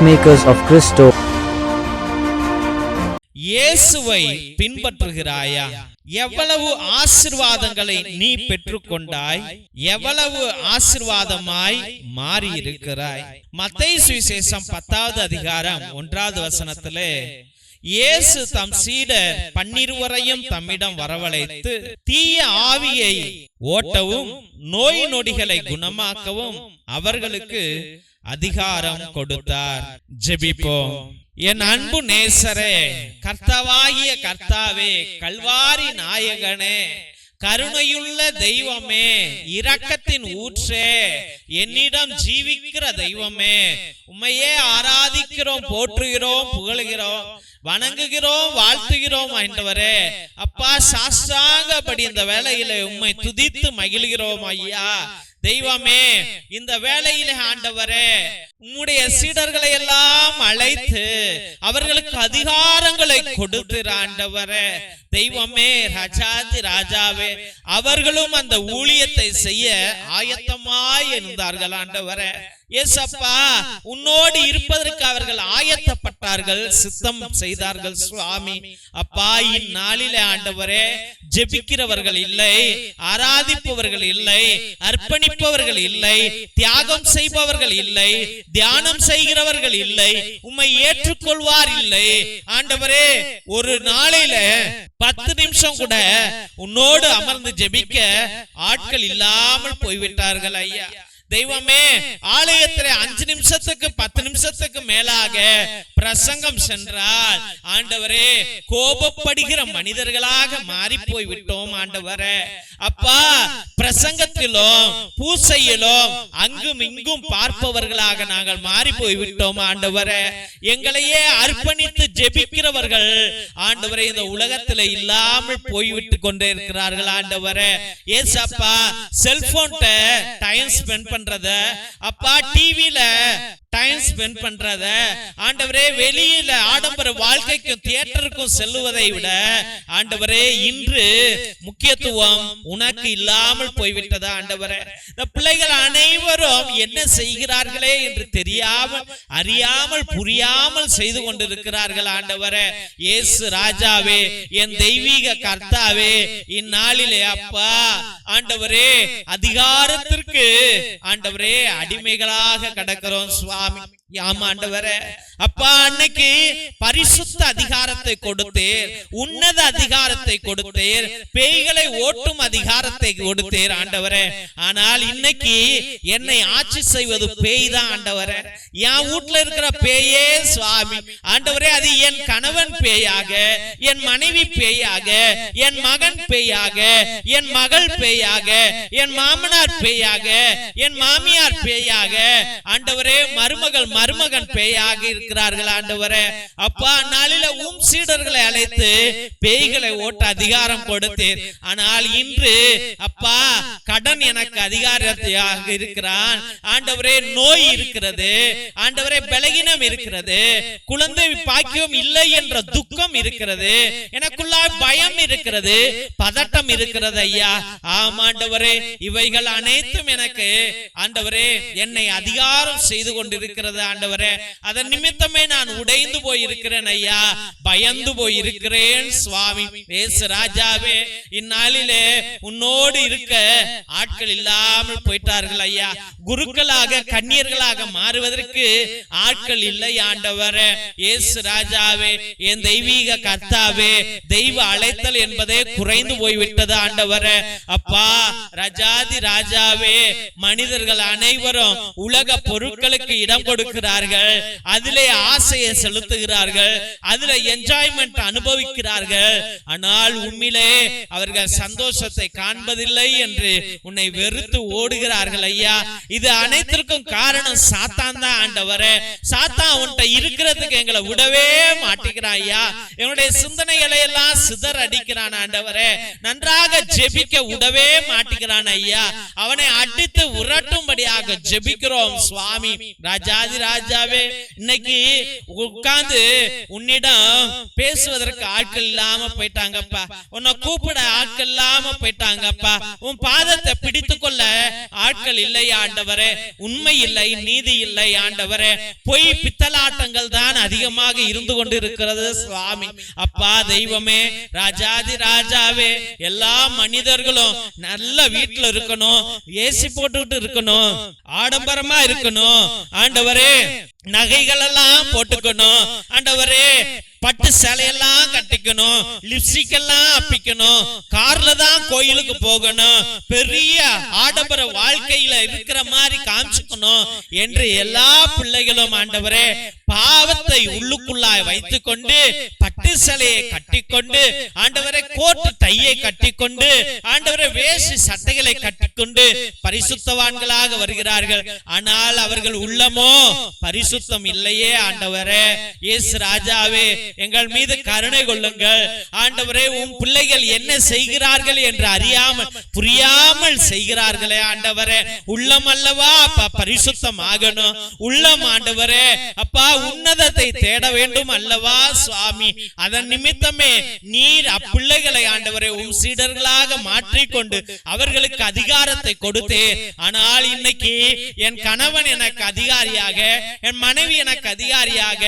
Peacemakers of Christo. இயேசுவை பின்பற்றுகிறாயா? எவ்வளவு ஆசீர்வாதங்களை நீ பெற்றுக்கொண்டாய், எவ்வளவு ஆசீர்வாதமாய் மாறி இருக்கிறாய். மத்தேயு சுவிசேஷம் 10வது அதிகாரம் 1வது வசனத்திலே இயேசு தம் சீடர் 12 தம்மிடம் வரவழைத்து தீய ஆவியை ஓட்டவும் நோய் நொடிகளை குணமாக்கவும் அவர்களுக்கு அதிகாரம் கொடுத்தார். ஜெபிப்போம். என் அன்பு நேசரே, கர்த்தாவாகிய கர்த்தாவே, கல்வாரி நாயகனே, கருணையுள்ள தெய்வமே, இரக்கத்தின் ஊற்றே, என்னிடம் ஜீவிக்கிற தெய்வமே, உம்மையே ஆராதிக்கிறோம், போற்றுகிறோம், புகழுகிறோம், வணங்குகிறோம், வாழ்த்துகிறோம் ஆண்டவரே. அப்பா, சாஸ்தாங்கப்படி இந்த வேளையில உம்மை துதித்து மகிழ்கிறோம் ஐயா. தெய்வமே, இந்த வேளையிலே ஆண்டவரே உம்முடைய சீடர்களை எல்லாம் அழைத்து அவர்களுக்கு அதிகாரங்களை கொடுத்து ஆண்டவரே, தெய்வமே, ராஜாதி ராஜாவே, அவர்களும் அந்த ஊழியத்தை செய்ய ஆயத்தமாய் இருந்தார்கள் ஆண்டவரே. ஏசப்பா, உன்னோடு இருப்பதற்கு அவர்கள் ஆயத்தப்பட்டார்கள், சித்தம் செய்தார்கள் சுவாமி. அப்பா, இந்நாளிலே ஆண்டவரே ஜெபிக்கிறவர்கள் இல்லை, ஆராதிப்பவர்கள் இல்லை, அர்ப்பணிப்பவர்கள் இல்லை, தியாகம் செய்பவர்கள் இல்லை, தியானம் செய்கிறவர்கள் இல்லை, உம்மை ஏற்றுக்கொள்வார் இல்லை ஆண்டவரே. ஒரு நாளில 10 நிமிஷம் கூட உன்னோடு அமர்ந்து ஜெபிக்க ஆட்கள் இல்லாமல் போய்விட்டார்கள் ஐயா. தெய்வமே, ஆலயத்தில் 5 நிமிஷத்துக்கு 10 நிமிஷத்துக்கு மேலாக பிரசங்கம் சென்றால் ஆண்டவரே கோபப்படுகிற மனிதர்களாக மாறி போய் விட்டோம் ஆண்டவரே. அப்பா, பிரசங்கத்திலும் பூசையிலும் அங்கும் இங்கும் பார்ப்பவர்களாக நாங்கள் மாறி போய் விட்டோம் ஆண்டவரே. எங்களையே அர்ப்பணித்து ஜெபிக்கிறவர்கள் ஆண்டவரே இந்த உலகத்தில் இல்லாமல் போய்விட்டு கொண்டே இருக்கிறார்கள் ஆண்டவரே. ஏசப்பா, செல்போன்ல டைம் ஸ்பெண்ட் பண்றத, அப்பா டிவில டைம் ஸ்பெண்ட் பண்றத ஆண்டவரே, வெளியில ஆடம்பர வாழ்க்கைக்கும் தியேட்டருக்கும் செல்லுவதை விட ஆண்டவரே இன்று முக்கியத்துவம் உனக்கு இல்லாமல் போய்விட்டதா ஆண்டவரே. இந்த பிள்ளைகள் அனைவரும் என்ன செய்கிறார்களே என்று தெரியாமல், அறியாமல், புரியாமல் செய்து கொண்டிருக்கிறார்கள் ஆண்டவரே. இயேசு ராஜாவே, என் தெய்வீக கர்த்தாவே, இந்நாளிலே அப்பா ஆண்டவரே அதிகாரத்திற்கு ஆண்டவரே அடிமைகளாக கடக்கிறோம் சுவாமி. ஆண்டவரே, அப்பா, அன்னைக்கு பரிசுத்த அதிகாரத்தை கொடுத்தீர், உன்னத அதிகாரத்தை கொடுத்தீர், பேய்களை ஓட்டும் அதிகாரத்தை கொடுத்தீர் ஆண்டவரே. ஆனால் இன்னைக்கு என்னை ஆட்சி செய்வது பேய் தான் ஆண்டவரே. என் வீட்டுல இருக்கிற பேயே சுவாமி ஆண்டவரே, அது என் கணவன் பேயாக, என் மனைவி பேயாக, என் மகன் பேயாக, என் மகள் பேயாக, என் மாமனார் பேயாக, என் மாமியார் பேயாக ஆண்டவரே, மருமகன் பேயாக இருக்கிறார்கள் ஆண்டவரே. அப்பா, நாளில உம் சீடர்களை அழைத்து பேய்களை ஓட்ட அதிகாரம் கொடுத்தீர். ஆனால் இன்று அப்பா கடன் எனக்கு அதிகாரத்தையாக இருக்கிறான் ஆண்டவரே, நோய் இருக்கிறது ஆண்டவரே, பலகீனம் இருக்கிறது, குழந்தை பாக்கியம் இல்லை என்ற துக்கம் இருக்கிறது, எனக்குள்ளாய் பயம் இருக்கிறது, பதட்டம் இருக்கிறது ஐயா. ஆமாண்டவரே, இவைகள் அனைத்தும் எனக்கு ஆண்டவரே என்னை அதிகாரம் செய்து கொண்டிருக்கிறது ஆண்டவரே. அதன் நிமித்தமே நான் உடைந்து போயிருக்கிறேன் ஐயா, பயந்து போயிருக்கிறேன் சுவாமி. இயேசு ராஜாவே, இந்நாளிலே உன்னோடு இருக்க ஆட்கள் இல்லாமல் போயிட்டார்கள் ஐயா. குருக்களாக கன்னியர்களாக மாறுவதற்கு ஆட்கள் இல்லை ஆண்டவரே. இயேசு ராஜாவே, என் தெய்வீக கர்த்தாவே, தெய்வ அழைத்தல் என்பதே குறைந்து போய்விட்டது ஆண்டவரே. அப்பா, ராஜாதி ராஜாவே, மனிதர்கள் அனைவரும் உலக பொருட்களுக்கு இடம் கொடுக்கிறார்கள், அதிலே ஆசையை செலுத்துகிறார்கள், அதிலே என்ஜாய்மெண்ட் அனுபவிக்கிறார்கள். ஆனால் உண்மையிலே அவர்கள் சந்தோஷத்தை காண்பதில்லை என்று உன்னை வெறுத்து ஓடுகிறார்கள் ஐயா. இது அனைத்திற்கும் காரணம் சாத்தான் தான் ஆண்டவரே. சாத்தான் உன்கிட்ட இருக்கிறதுக்கு எங்களை விடவே மாட்டேங்கிறான் ஐயா. என்னுடைய சிந்தனைகளை எல்லாம் சிதற அடிக்கிறான் ஆண்டவரே. நன்றாக ஜெபிக்க விடவே மாட்டேங்கிறான் ஐயா. அவனை அடித்து உரட்டும்படியாக ஜெபிக்கிறோம் சுவாமி. ராஜாதி ராஜாவே, இன்னைக்கு இன்னைக்கு உட்கார்ந்து உன்னிடம் பேசுவதற்கு ஆட்கள் இல்லாம போயிட்டாங்கப்பா, உன்னை கூப்பிட ஆட்கள் இல்லாம போயிட்டாங்கப்பா, உன் பாதத்தை பிடித்து கொள்ள ஆட்கள் இல்லை ஆண்டவரே, உண்மை இல்லை, நீதி இல்லை ஆண்டவரே, பொய் பித்தலாட்டங்கள் தான் அதிகமாக இருந்து கொண்டு இருக்கிறது சுவாமி. அப்பா தெய்வமே, ராஜாதி ராஜாவே, எல்லா மனிதர்களும் நல்ல வீட்டுல இருக்கணும், ஏசி போட்டுக்கிட்டு இருக்கணும், ஆடம்பரமா இருக்கணும் ஆண்டவரே, நகைகள் எல்லாம் போட்டுக்கணும் ஆண்டவரே, பட்டு சேலையெல்லாம் கட்டிக்கணும், லிப்ஸ்டிக் எல்லாம் அப்பிக்கணும், கார்ல தான் கோயிலுக்கு போகணும், பெரிய ஆடம்பர வாழ்க்கையில இருக்கிற மாதிரி காமிச்சுக்கணும் என்று எல்லா பிள்ளைகளும் ஆண்டவரே பாவத்தை உள்ளுக்குள்ளாய் வைத்துக் கொண்டு பட்டு சேலையை கட்டிக்கொண்டு ஆண்டவரே கோட்டு டையை கட்டிக்கொண்டு ஆண்டவரே வேஷ்டி சட்டைகளை கட்டிக்கொண்டு பரிசுத்தவான்களாக வருகிறார்கள். ஆனால் அவர்கள் உள்ளமோ பரிசுத்தம் இல்லையே ஆண்டவரே. இயேசு ராஜாவே, எங்கள் மீது கருணை கொள்ளுங்கள் ஆண்டவரே. உன் பிள்ளைகள் என்ன செய்கிறார்கள் என்று அறியாமல் புரியாமல் செய்கிறார்களே ஆண்டவரே. உள்ளம் அல்லவா அப்பா பரிசுத்தம் ஆகணும், உள்ளம் ஆண்டவரே அப்பா உன்னதத்தை தேட வேண்டும் அல்லவா சுவாமி. அதன் நிமித்தமே நீர் அப்பிள்ளைகளை ஆண்டவரே உம் சீடர்களாக மாற்றிக்கொண்டு அவர்களுக்கு அதிகாரத்தை கொடுத்தே. ஆனால் இன்னைக்கு என் கணவன் எனக்கு அதிகாரியாக, என் மனைவி எனக்கு அதிகாரியாக,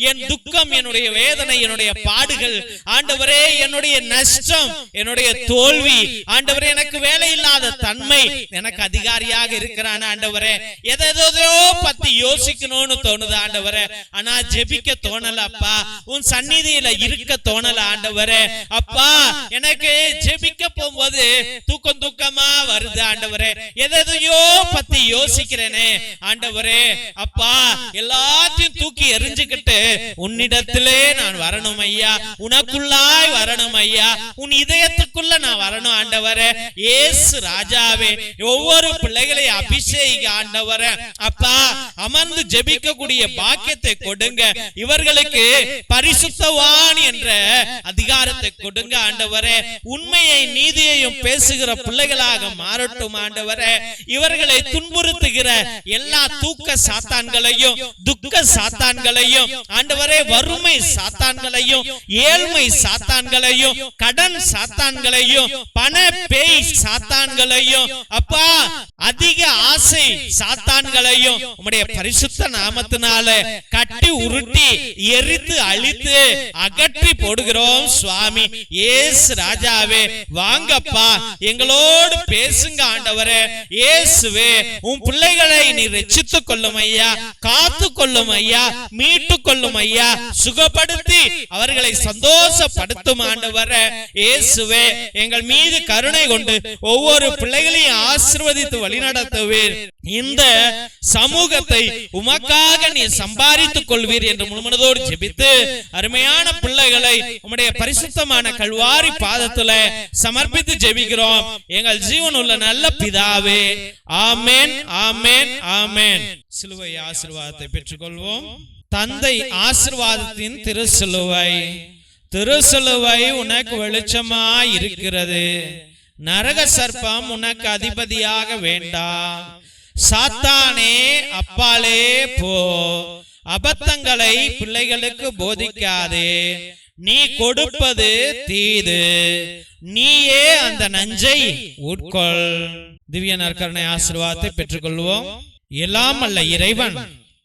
என் துக்கம், என்னுடைய வேதனை, என்னுடைய பாடுகள் ஆண்டவரே, என்னுடைய நஷ்டம், என்னுடைய தோல்வி ஆண்டவரே, எனக்கு வேலை இல்லாத தன்மை எனக்கு அதிகாரியாக இருக்கிறான் ஆண்டவரே. எதோ பத்தி யோசிக்கணும்னு தோணுது ஆண்டவரே, ஆனா ஜெபிக்க தோணல அப்பா, உன் சந்நிதியில இருக்க தோணல ஆண்டவரே. அப்பா எனக்கு ஜெபிக்க போகும்போது தூக்கமா வருது ஆண்டவரே, எதையோ பத்தி யோசிக்கிறேனே ஆண்டவரே. அப்பா எல்லாத்தையும் தூக்கி எறிஞ்சுக்கிட்டு உன்னிடத்திலே நான் வரணும் ஐயா, உனக்குள்ளாய் வரணும் ஐயா, உன் இதயத்துக்குள்ள நான் வரணும் ஆண்டவரே. இயேசு ராஜாவே, ஒவ்வொரு பிள்ளைகளை அபிஷேக ஆண்டவரே அப்பா, அமர்ந்து ஜெபிக்க கூடிய பாக்கியத்தை கொடுங்க, இவர்களுக்கு பரிசுத்தவான் என்ற அதிகாரத்தை கொடுங்க ஆண்டவரே. உண்மையை நீதியையும் பேசுகிற பிள்ளைகளாக மாறட்டும் ஆண்டவரே. இவர்களை துன்புறுத்துகிற எல்லா தூக்க சாத்தான்களையும், துக்க சாத்தான்களையும் ஆண்டவரே, வறுமை சாத்தான்களையும், ஏழ்மை சாத்தான்களையும், கடன் சாத்தான்களையும், பண பேய் சாத்தான்களையும் அப்பா, அதிக ஆசை சாத்தான்களையும் உம்முடைய பரிசுத்த நாமத்தினால கட்டி உருட்டி எரித்து அழித்து அகற்றி போடுகிறோம் சுவாமி. இயேசு ராஜாவே வாங்கப்பா, எங்களோடு பேசுங்க ஆண்டவரே. இயேசுவே, உன் பிள்ளைகளை நீ ரட்சித்துக் கொள்ளும் ஐயா, காத்து கொள்ளும் ஐயா, மீட்டு கொள்ளும் ஐயா, சுகப்படுத்தி அவர்களை சந்தோஷப்படுத்தும் ஆண்டவரே. இயேசுவே, எங்கள் மீது கருணை கொண்டு ஒவ்வொரு பிள்ளைகளையும் ஆசீர்வதித்து வழிநடத்துவீர். இந்த சமூகத்தை உமக்காக நீ சம்பாதித்துக் கொள்வீர் என்று முழுமனதோடு ஜெபித்து அருமையான பிள்ளைகளை உம்முடைய பரிசுத்தமான கல்வாரி பாதத்துல சமர்ப்பித்து ஜெபிக்கிறோம் எங்கள் ஜீவனுள்ள நல்ல பிதாவே. ஆமென், ஆமென், ஆமென். சிலுவை ஆசீர்வாதத்தை பெற்றுக்கொள்வோம். தந்தை ஆசீர்வாதத்தின் திருசிலுவை, திருசிலுவை உனக்கு வெளிச்சமாய் இருக்கிறது. நரக சர்ப்பம் உனக்கு அதிபதியாக வேண்டாம். சாத்தானே அப்பாலே போ. அபத்தங்களை பிள்ளைகளுக்கு போதிக்காதே. நீ கொடுப்பது தீது, நீயே அந்த நஞ்சை உட்கொள். திவ்ய நற்கருணை ஆசீர்வாதத்தை பெற்றுக்கொள்வோம். எல்லாம் அல்ல இறைவன்,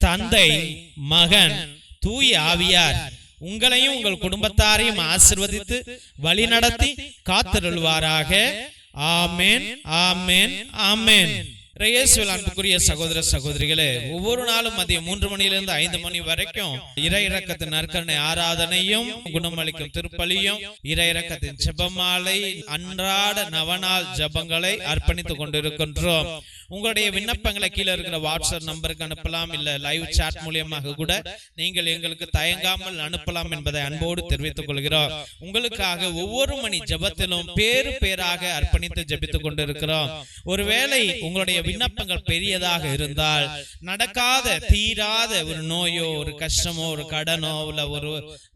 தந்தை, மகன், தூய ஆவியார் உங்களையும் உங்கள் குடும்பத்தாரையும் ஆசீர்வதித்து வழி நடத்தி காத்திருள்வாராக. ஆமென், ஆமென், ஆமென். அன்புக்குரிய சகோதர சகோதரிகளே, ஒவ்வொரு நாளும் மதியம் 3 மணியிலிருந்து 5 மணி வரைக்கும் இறை இரக்கத்தின் நற்கருணை ஆராதனையும் குணமளிக்கும் திருப்பலியும் இறை இரக்கத்தின் ஜெபமாலை அன்றாட நவநாள் ஜெபங்களை அர்ப்பணித்துக் கொண்டிருக்கின்றோம். உங்களுடைய விண்ணப்பங்களை கீழே இருக்கிற வாட்ஸ்அப் நம்பருக்கு அனுப்பலாம், இல்ல லைவ் சாட் மூலியமாக கூட நீங்கள் எங்களுக்கு தயங்காமல் அனுப்பலாம் என்பதை அன்போடு தெரிவித்துக் கொள்கிறோம். உங்களுக்காக ஒவ்வொரு மணி ஜெபத்திலும் பேரு பேராக அர்ப்பணித்து ஜெபித்துக் கொண்டிருக்கிறோம். ஒருவேளை உங்களுடைய விண்ணப்பங்கள் பெரியதாக இருந்தால், நடக்காத தீராத ஒரு நோயோ, ஒரு கஷ்டமோ, ஒரு கடனோ, இல்ல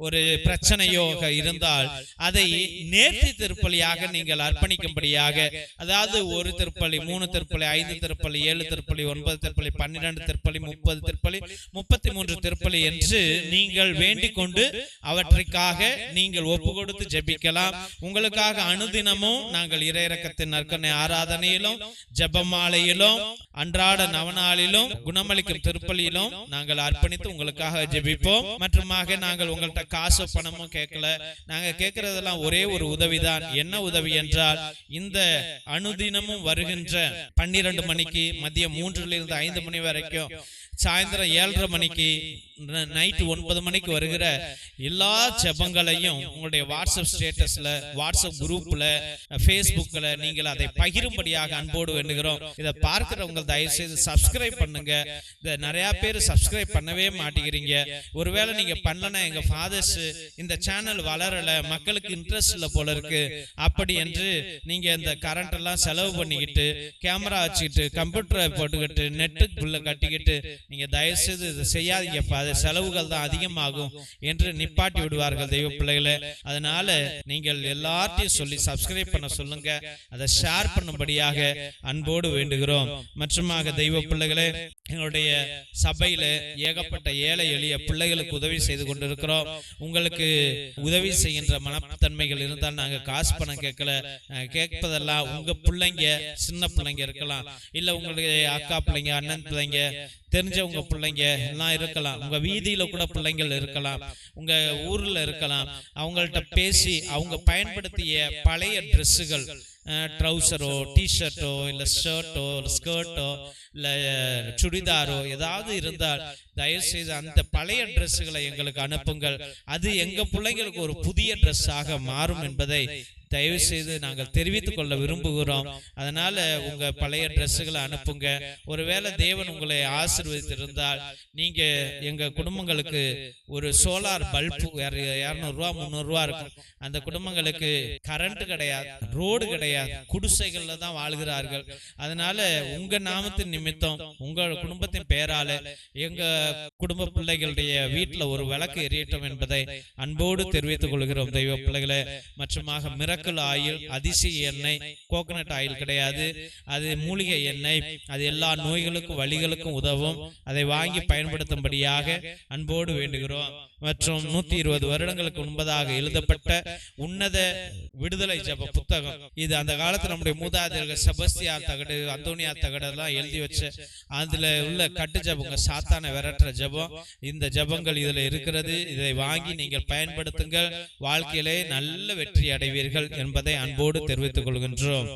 ஒரு பிரச்சனையோ இருந்தால் அதை நேர்த்தி திருப்பலியாக நீங்கள் அர்ப்பணிக்கும்படியாக, அதாவது 1 திருப்பலி, 3 திருப்பலி, 5 திருப்பலி, 7 திருப்பலி, 9 திருப்பலி, 12 திருப்பலி, 30 திருப்பலி, 33 திருப்பலி என்று நீங்கள் வேண்டிக் கொண்டு அவற்றுக்காக நீங்கள் ஒப்பு கொடுத்து ஜெபிக்கலாம். உங்களுக்காக அனுதினமும் நாங்கள் இறையிறக்கத்தின் நற்கருணை ஆராதனையிலும், ஜெபமாலையிலும், அன்றாட நவநாளிலும், குணமளிக்கும் திருப்பலியிலும் நாங்கள் அர்ப்பணித்து உங்களுக்காக ஜெபிப்போம். மற்றுமாக நாங்கள் உங்கள்கிட்ட காசு பணமும் கேட்கல. நாங்க கேட்கறதெல்லாம் ஒரே ஒரு உதவிதான். என்ன உதவி என்றால், இந்த அனுதினமும் வருகின்ற 12 மணிக்கு, மதியம் 3 to 5 மணி வரைக்கும், சாயந்தரம் 7:30 மணிக்கு, நைட்டு 9 மணிக்கு வருகிற எல்லா ஜெபங்களையும் உங்களுடைய வாட்ஸ்அப் ஸ்டேட்டஸ்ல, வாட்ஸ்அப் குரூப்ல, ஃபேஸ்புக்ல நீங்கள் அதை பகிரும்படியாக அன்போடு வேண்டுகிறோம். இதை பார்க்கிறவங்க தயவு செய்து சப்ஸ்கிரைப் பண்ணுங்க. இதை நிறைய பேர் சப்ஸ்கிரைப் பண்ணவே மாட்டேங்கிறீங்க. ஒருவேளை நீங்க பண்ணலன்னா, எங்க ஃபாதர்ஸ் இந்த சேனல் வளரல, மக்களுக்கு இன்ட்ரெஸ்ட் இல்ல போல இருக்கு, அப்படி என்று நீங்க இந்த கரண்ட் எல்லாம் செலவு பண்ணிக்கிட்டு, கேமரா வச்சுக்கிட்டு, கம்ப்யூட்டரை போட்டுக்கிட்டு, நெட்டுக்கு பில்ல கட்டிக்கிட்டு நீங்க தயவு செய்து இதை செய்யாதீங்கப்பா, அது செலவுகள் தான் அதிகமாகும் என்று நிப்பாட்டி விடுவார்கள் தெய்வ பிள்ளைகளே. அதனால நீங்கள் எல்லாத்தையும் சொல்லி சப்ஸ்கிரைப் பண்ண சொல்லுங்க, அதை ஷேர் பண்ணும்படியாக அன்போடு வேண்டுகிறோம். மற்றுமாக தெய்வ பிள்ளைகளே, எங்களுடைய சபையில ஏகப்பட்ட ஏழை எளிய பிள்ளைகளுக்கு உதவி செய்து கொண்டிருக்கிறோம். உங்களுக்கு உதவி செய்கின்ற மனத்தன்மைகள் இருந்தால் நாங்க காசு பணம் கேட்கல. கேட்பதெல்லாம் உங்க பிள்ளைங்க, சின்ன பிள்ளைங்க இருக்கலாம், இல்ல உங்களுடைய அக்கா பிள்ளைங்க, அண்ணன் பிள்ளைங்க, தெரிஞ்சவங்க பிள்ளைங்க எல்லாம் இருக்கலாம், உங்க வீதியில கூட பிள்ளைங்கள் இருக்கலாம், உங்க ஊர்ல இருக்கலாம். அவங்கள்ட்ட பேசி அவங்க பயன்படுத்திய பழைய ட்ரெஸ்ஸுகள், ட்ரௌசரோ, டிஷர்ட்டோ, இல்ல ஷர்ட்டோ, ஸ்கர்ட்டோ, இல்ல சுடிதாரோ ஏதாவது இருந்தால் தயவு செய்து அந்த பழைய ட்ரெஸ்ஸுகளை எங்களுக்கு அனுப்புங்கள். அது எங்க பிள்ளைங்களுக்கு ஒரு புதிய ட்ரெஸ்ஸாக மாறும் என்பதை தயவு செய்து நாங்கள் தெரிவித்துக் கொள்ள விரும்புகிறோம். அதனால உங்க பழைய ட்ரெஸ்ஸுகளை அனுப்புங்க. ஒருவேளை தேவன் உங்களை ஆசீர்வதித்திருந்தால் நீங்க எங்க குடும்பங்களுக்கு ஒரு சோலார் பல்பு 200 ரூபா 300 ரூபா இருக்கும். அந்த குடும்பங்களுக்கு கரண்ட் கிடையாது, ரோடு கிடையாது, குடிசைகள்ல தான் வாழ்கிறார்கள். அதனால உங்க நாமத்தின் நிமித்தம், உங்க குடும்பத்தின் பெயரால எங்க குடும்ப பிள்ளைகளுடைய வீட்டுல ஒரு விளக்கு எரியட்டும் என்பதை அன்போடு தெரிவித்துக் கொள்கிறோம் தெய்வ பிள்ளைகளே. மற்றுமாக மிரக்கல் ஆயில், அதிசய எண்ணெய், கோகனட் ஆயில் கிடையாது, அது மூலிகை எண்ணெய். அது எல்லா நோய்களுக்கும் வலிகளுக்கும் உதவும். அதை வாங்கி பயன்படுத்தும்படியாக அன்போடு வேண்டுகிறோம். மற்றும் 120 வருடங்களுக்கு முன்பதாக எழுதப்பட்ட உன்னத விடுதலை ஜெப புத்தகம் இது. அந்த காலத்துல நம்முடைய மூதாதையர்கள் செபஸ்தியார் தகடு, அந்தோனியார் தகடு எல்லாம் எழுதி வச்ச அதுல உள்ள கட்டு ஜெபங்க, சாத்தானை விரட்டுற ஜெபம். இந்த ஜெபங்கள் இதுல இருக்கிறது. இதை வாங்கி நீங்கள் பயன்படுத்துங்கள். வாழ்க்கையிலே நல்ல வெற்றி அடைவீர்கள் என்பதை அன்போடு தெரிவித்துக் கொள்கின்றோம்.